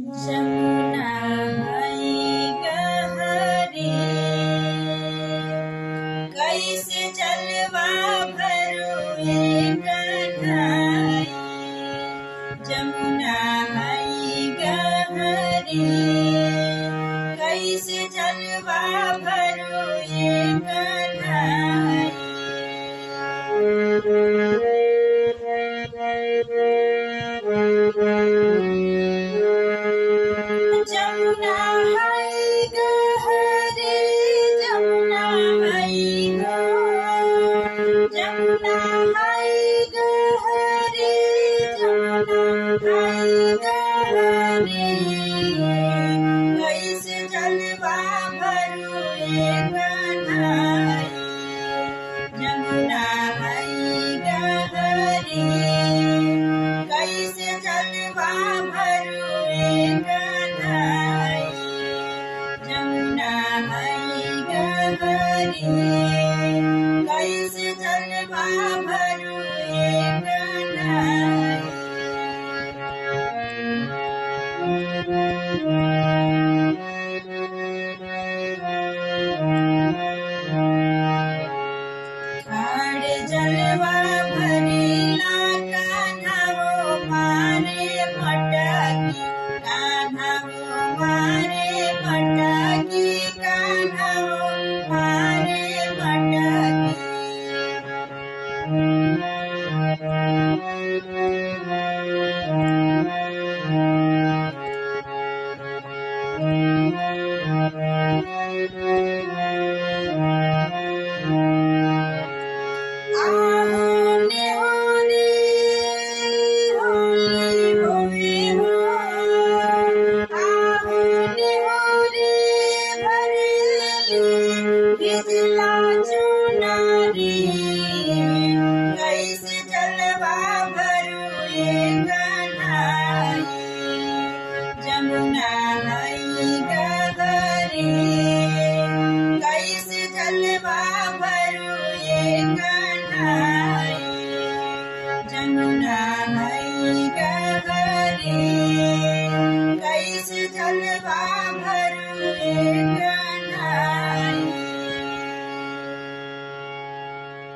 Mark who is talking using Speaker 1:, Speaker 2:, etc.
Speaker 1: जमुना माई गहरी कैसे जलवा भरो कन्हाई। जमुना माई गहरी कैसे जलवा भरो कन्हाई। जमुना है गहरी जमुना है गो, जमुना है गहरी जमुना है गहरी कैसे जलवा भरो